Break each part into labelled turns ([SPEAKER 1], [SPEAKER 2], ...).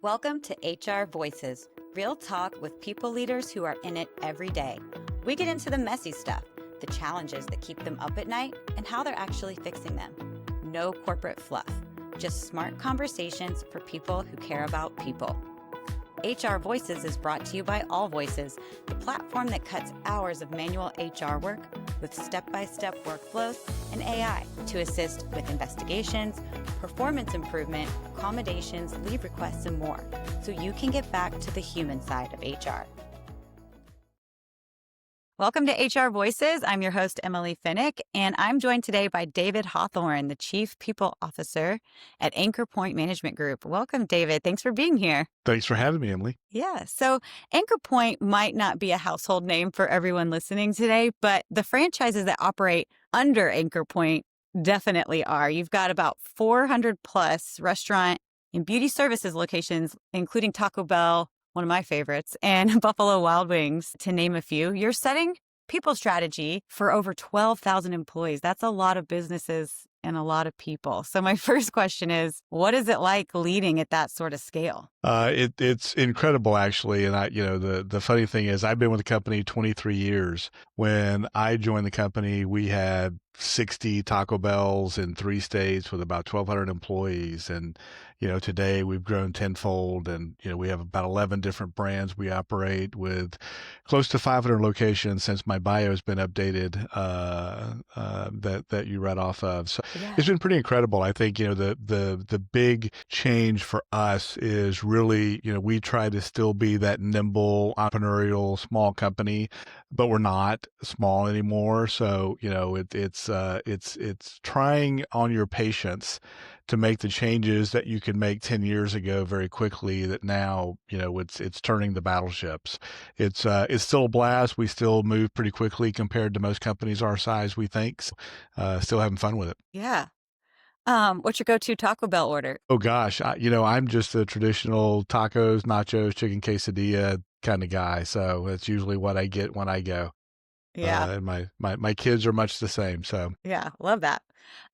[SPEAKER 1] Welcome to HR Voices, real talk with people leaders who are in it every day. We get into the messy stuff, the challenges that keep them up at night, and how they're actually fixing them. No corporate fluff, just smart conversations for people who care about people. HR Voices is brought to you by All Voices, the platform that cuts hours of manual HR work with step-by-step workflows and AI to assist with investigations, performance improvement, accommodations, leave requests, and more, so you can get back to the human side of HR. Welcome to HR Voices. I'm your host, Emily Fenech, and I'm joined today by David Hawthorne, the Chief People Officer at Anchor Point Management Group. Welcome, David. Thanks for being here.
[SPEAKER 2] Thanks for having me, Emily.
[SPEAKER 1] Yeah. So Anchor Point might not be a household name for everyone listening today, but the franchises that operate under Anchor Point definitely are. You've got about 400 plus restaurant and beauty services locations, including Taco Bell, one of my favorites, and Buffalo Wild Wings, to name a few. You're setting people strategy for over 12,000 employees. That's a lot of businesses and a lot of people. So my first question is, what is it like leading at that sort of scale?
[SPEAKER 2] It's incredible, actually. And the funny thing is, I've been with the company 23 years. When I joined the company, we had 60 Taco Bells in 3 states with about 1,200 employees. And, today we've grown tenfold, and, we have about 11 different brands we operate with close to 500 locations since my bio has been updated, that you read off of. So
[SPEAKER 1] Yeah.
[SPEAKER 2] it's been pretty incredible. I think, the big change for us is really, we try to still be that nimble, entrepreneurial, small company, but we're not small anymore. So, it's trying on your patience to make the changes that you could make 10 years ago very quickly, that now, it's turning the battleships. It's still a blast. We still move pretty quickly compared to most companies our size, we think. So, still having fun with it.
[SPEAKER 1] Yeah. What's your go-to Taco Bell order?
[SPEAKER 2] Oh gosh, I'm just a traditional tacos, nachos, chicken quesadilla kind of guy. So that's usually what I get when I go.
[SPEAKER 1] Yeah.
[SPEAKER 2] And my kids are much the same. So
[SPEAKER 1] Yeah. Love that.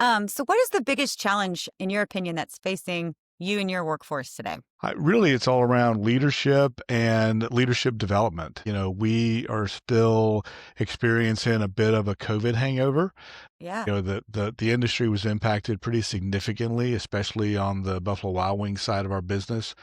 [SPEAKER 1] So what is the biggest challenge, in your opinion, that's facing you and your workforce today?
[SPEAKER 2] really, it's all around leadership and leadership development. We are still experiencing a bit of a COVID hangover.
[SPEAKER 1] Yeah.
[SPEAKER 2] The industry was impacted pretty significantly, especially on the Buffalo Wild Wings side of our business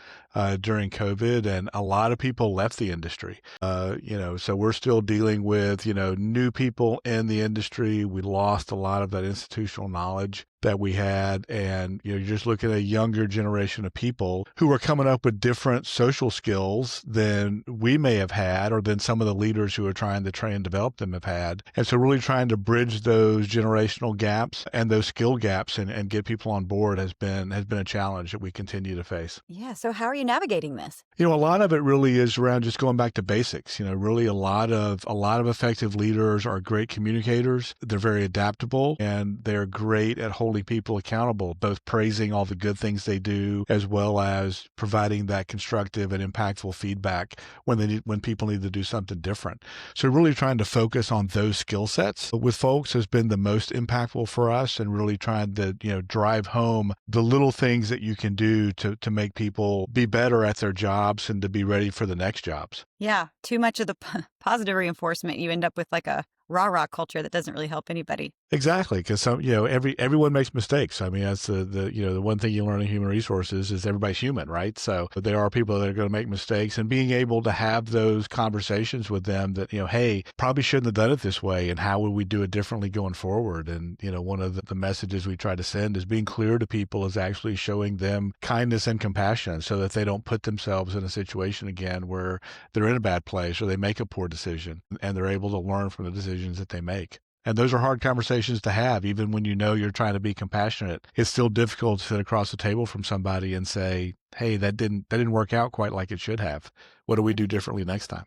[SPEAKER 2] during COVID, and a lot of people left the industry. So we're still dealing with, new people in the industry. We lost a lot of that institutional knowledge that we had, and you're just looking at a younger generation of people who are coming up with different social skills than we may have had, or than some of the leaders who are trying to train and develop them have had. And so really trying to bridge those generational gaps and those skill gaps, and get people on board has been a challenge that we continue to face.
[SPEAKER 1] Yeah. So how are you navigating this?
[SPEAKER 2] A lot of it really is around just going back to basics. Really a lot of effective leaders are great communicators. They're very adaptable, and they're great at holding people accountable, both praising all the good things they do, as well as providing that constructive and impactful feedback when people need to do something different. So really trying to focus on those skill sets with folks has been the most impactful for us, and really trying to, drive home the little things that you can do to make people be better at their jobs and to be ready for the next jobs.
[SPEAKER 1] Yeah. Too much of the positive reinforcement, you end up with like a rah-rah culture that doesn't really help anybody.
[SPEAKER 2] Exactly, because everyone makes mistakes. I mean, that's the one thing you learn in human resources is everybody's human, right? So there are people that are going to make mistakes, and being able to have those conversations with them that, hey, probably shouldn't have done it this way, and how would we do it differently going forward? And one of the messages we try to send is being clear to people, is actually showing them kindness and compassion, so that they don't put themselves in a situation again where they're in a bad place or they make a poor decision, and they're able to learn from the decisions that they make. And those are hard conversations to have, even when you're trying to be compassionate. It's still difficult to sit across the table from somebody and say, hey, that didn't work out quite like it should have. What do we do differently next time?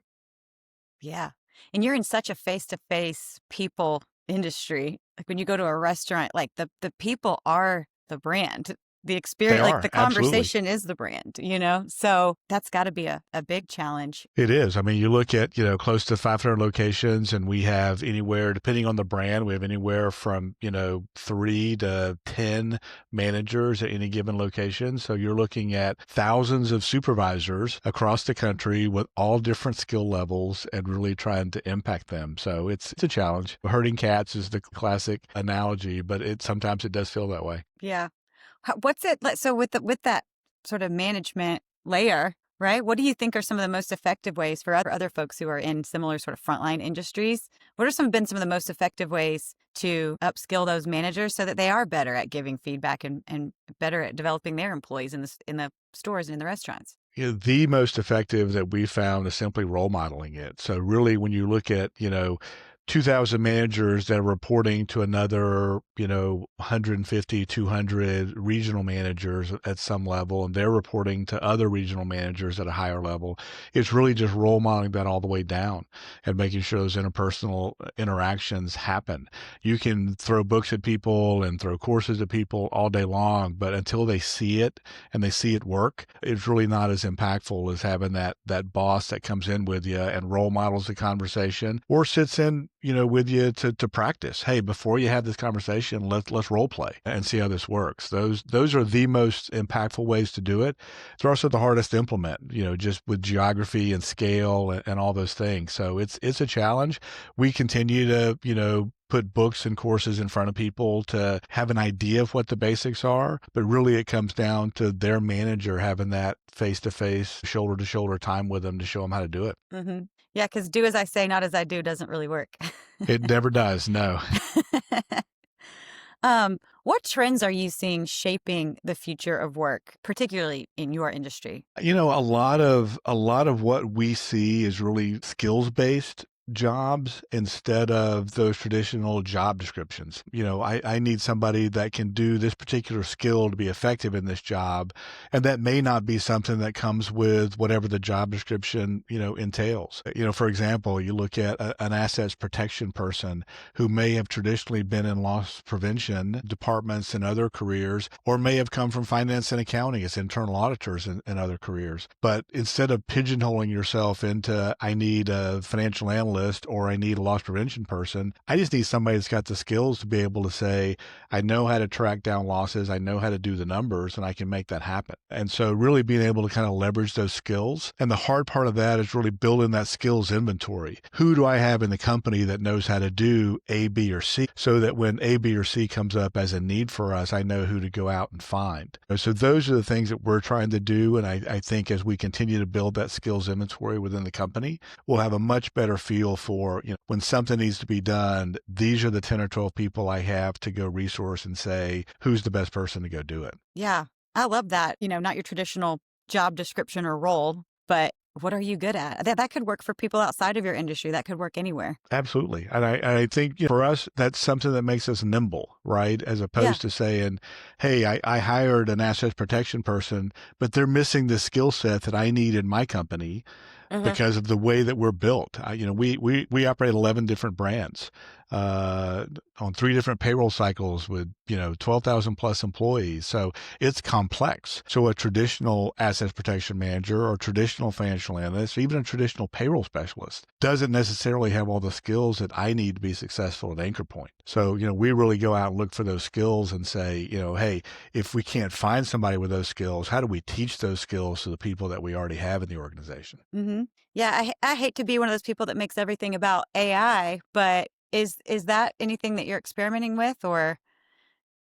[SPEAKER 1] Yeah. And you're in such a face-to-face people industry. Like when you go to a restaurant, like the people are the brand. the
[SPEAKER 2] They
[SPEAKER 1] experience, like
[SPEAKER 2] are,
[SPEAKER 1] the
[SPEAKER 2] absolutely.
[SPEAKER 1] conversation is the brand, you know? So that's got to be a big challenge.
[SPEAKER 2] It is. I mean, you look at, close to 500 locations, and we have anywhere, depending on the brand, we have anywhere from, 3 to 10 managers at any given location. So you're looking at thousands of supervisors across the country with all different skill levels and really trying to impact them. So it's a challenge. Herding cats is the classic analogy, but sometimes it does feel that way.
[SPEAKER 1] Yeah. What's it like? So with that sort of management layer, right? What do you think are some of the most effective ways for other folks who are in similar sort of frontline industries? What are been some of the most effective ways to upskill those managers so that they are better at giving feedback and better at developing their employees in the stores and in the restaurants?
[SPEAKER 2] The most effective that we found is simply role modeling it. So really, when you look at, 2,000 managers that are reporting to another, 150, 200 regional managers at some level, and they're reporting to other regional managers at a higher level, it's really just role modeling that all the way down and making sure those interpersonal interactions happen. You can throw books at people and throw courses at people all day long, but until they see it and they see it work, it's really not as impactful as having that boss that comes in with you and role models the conversation or sits in, with you to practice. Hey, before you have this conversation, let's role play and see how this works. Those are the most impactful ways to do it. They're also the hardest to implement, just with geography and scale and all those things. So it's a challenge. We continue to, put books and courses in front of people to have an idea of what the basics are, but really it comes down to their manager having that face-to-face, shoulder-to-shoulder time with them to show them how to do it.
[SPEAKER 1] Mm-hmm. Yeah, because do as I say, not as I do doesn't really work.
[SPEAKER 2] It never does, no.
[SPEAKER 1] What trends are you seeing shaping the future of work, particularly in your industry?
[SPEAKER 2] A lot of what we see is really skills-based jobs instead of those traditional job descriptions. I need somebody that can do this particular skill to be effective in this job, and that may not be something that comes with whatever the job description, entails. For example, you look at an assets protection person who may have traditionally been in loss prevention departments and other careers, or may have come from finance and accounting as internal auditors and other careers. But instead of pigeonholing yourself into, I need a financial analyst or I need a loss prevention person, I just need somebody that's got the skills to be able to say, I know how to track down losses, I know how to do the numbers, and I can make that happen. And so really being able to kind of leverage those skills. And the hard part of that is really building that skills inventory. Who do I have in the company that knows how to do A, B, or C, so that when A, B, or C comes up as a need for us, I know who to go out and find. So those are the things that we're trying to do. And I think as we continue to build that skills inventory within the company, we'll have a much better feel for, when something needs to be done, these are the 10 or 12 people I have to go resource and say, who's the best person to go do it?
[SPEAKER 1] Yeah, I love that. Not your traditional job description or role, but what are you good at? That could work for people outside of your industry. That could work anywhere.
[SPEAKER 2] Absolutely. And I think for us, that's something that makes us nimble, right? As
[SPEAKER 1] Yeah.
[SPEAKER 2] opposed to saying, hey, I hired an asset protection person, but they're missing the skill set that I need in my company
[SPEAKER 1] Hmm.
[SPEAKER 2] because of the way that we're built. We operate 11 different brands on 3 different payroll cycles with 12,000 plus employees. So it's complex. So a traditional assets protection manager or traditional financial analyst, or even a traditional payroll specialist, doesn't necessarily have all the skills that I need to be successful at Anchor Point. So we really go out and look for those skills and say, hey, if we can't find somebody with those skills, how do we teach those skills to the people that we already have in the organization?
[SPEAKER 1] Hmm. Yeah, I hate to be one of those people that makes everything about AI, but is that anything that you're experimenting with, or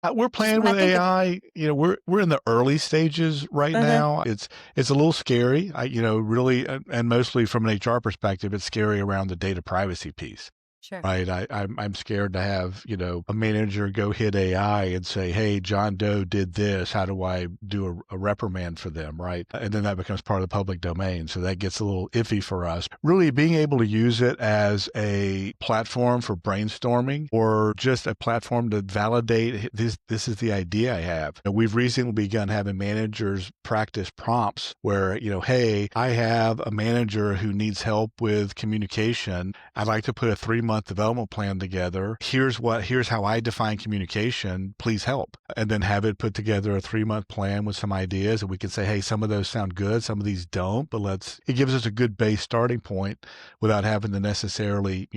[SPEAKER 2] We're
[SPEAKER 1] just
[SPEAKER 2] playing
[SPEAKER 1] when I
[SPEAKER 2] with
[SPEAKER 1] think of?
[SPEAKER 2] AI. We're in the early stages right
[SPEAKER 1] Hmm.
[SPEAKER 2] now. It's a little scary. Really, and mostly from an HR perspective, it's scary around the data privacy piece.
[SPEAKER 1] Sure.
[SPEAKER 2] Right. I'm scared to have, a manager go hit AI and say, hey, John Doe did this. How do I do a reprimand for them? Right. And then that becomes part of the public domain. So that gets a little iffy for us. Really being able to use it as a platform for brainstorming or just a platform to validate this is the idea I have. And we've recently begun having managers practice prompts where, hey, I have a manager who needs help with communication. I'd like to put a 3 3-month development plan together. Here's how I define communication. Please help. And then have it put together a 3-month plan with some ideas. And we can say, hey, some of those sound good, some of these don't, but it gives us a good base starting point without having to necessarily,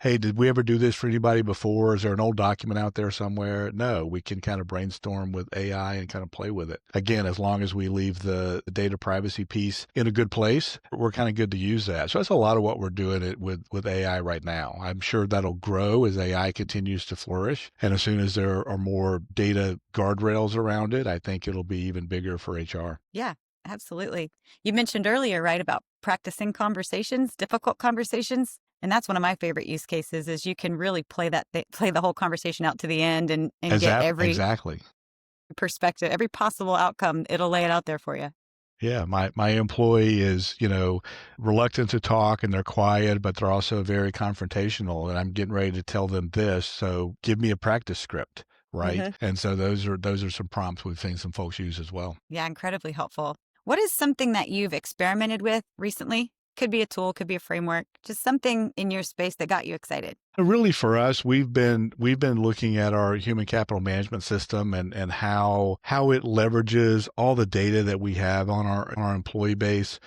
[SPEAKER 2] hey, did we ever do this for anybody before? Is there an old document out there somewhere? No, we can kind of brainstorm with AI and kind of play with it. Again, as long as we leave the data privacy piece in a good place, we're kind of good to use that. So that's a lot of what we're doing with AI right now. I'm sure that'll grow as AI continues to flourish. And as soon as there are more data guardrails around it, I think it'll be even bigger for HR.
[SPEAKER 1] Yeah, absolutely. You mentioned earlier, right, about practicing conversations, difficult conversations. And that's one of my favorite use cases is you can really play the whole conversation out to the end and get every
[SPEAKER 2] Exactly.
[SPEAKER 1] perspective, every possible outcome. It'll lay it out there for you.
[SPEAKER 2] Yeah, my employee is, reluctant to talk and they're quiet, but they're also very confrontational. And I'm getting ready to tell them this. So give me a practice script, right?
[SPEAKER 1] Hmm.
[SPEAKER 2] And so those are some prompts we've seen some folks use as well.
[SPEAKER 1] Yeah, incredibly helpful. What is something that you've experimented with recently? Could be a tool, could be a framework, just something in your space that got you excited.
[SPEAKER 2] Really, for us, we've been looking at our human capital management system and how it leverages all the data that we have on our employee base,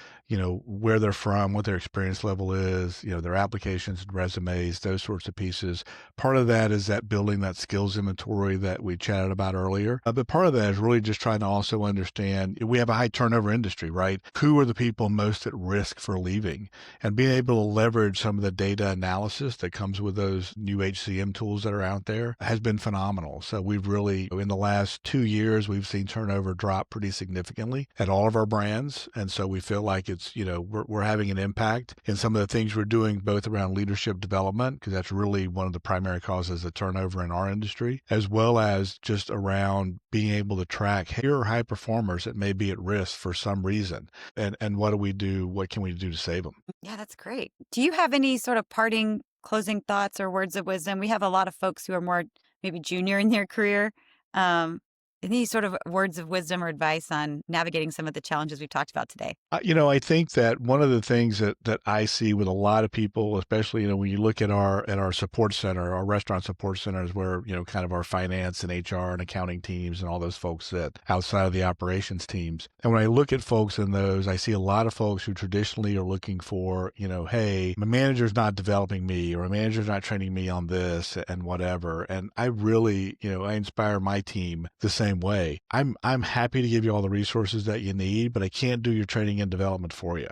[SPEAKER 2] where they're from, what their experience level is, their applications and resumes, those sorts of pieces. Part of that is that building that skills inventory that we chatted about earlier. But part of that is really just trying to also understand, we have a high turnover industry, right? Who are the people most at risk for leaving? And being able to leverage some of the data analysis that comes with those new HCM tools that are out there has been phenomenal. So we've really, in the last 2 years, we've seen turnover drop pretty significantly at all of our brands. And so we feel like it's, we're having an impact in some of the things we're doing, both around leadership development, because that's really one of the primary causes of turnover in our industry, as well as just around being able to track, here are high performers that may be at risk for some reason. And what do we do? What can we do to save them?
[SPEAKER 1] Yeah, that's great. Do you have any sort of parting closing thoughts or words of wisdom? We have a lot of folks who are more maybe junior in their career. Um, any sort of words of wisdom or advice on navigating some of the challenges we've talked about today?
[SPEAKER 2] I think that one of the things that I see with a lot of people, especially, when you look at our support center, our restaurant support centers where, kind of our finance and HR and accounting teams and all those folks sit outside of the operations teams. And when I look at folks in those, I see a lot of folks who traditionally are looking for, hey, my manager's not developing me or my manager's not training me on this and whatever. And I really, I inspire my team the same way. I'm happy to give you all the resources that you need, but I can't do your training and development for you.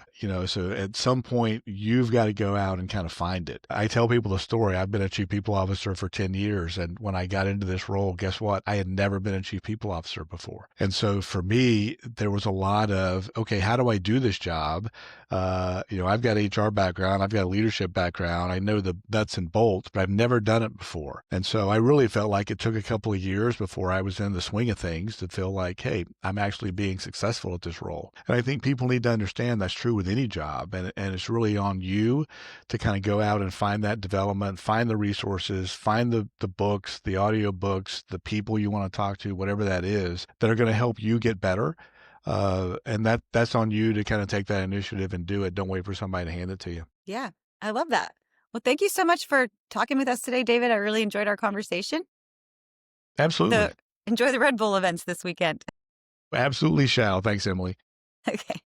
[SPEAKER 2] So at some point you've got to go out and kind of find it. I tell people the story. I've been a chief people officer for 10 years. And when I got into this role, guess what? I had never been a chief people officer before. And so for me, there was a lot of, okay, how do I do this job? I've got HR background. I've got a leadership background. I know the nuts and bolts, but I've never done it before. And so I really felt like it took a couple of years before I was in the swing of things to feel like, hey, I'm actually being successful at this role. And I think people need to understand that's true with any job. And it's really on you to kind of go out and find that development, find the resources, find the books, the audio books, the people you want to talk to, whatever that is, that are going to help you get better. And that's on you to kind of take that initiative and do it. Don't wait for somebody to hand it to you.
[SPEAKER 1] Yeah, I love that. Well, thank you so much for talking with us today, David. I really enjoyed our conversation.
[SPEAKER 2] Absolutely.
[SPEAKER 1] Enjoy the Red Bull events this weekend.
[SPEAKER 2] Absolutely shall. Thanks, Emily.
[SPEAKER 1] Okay.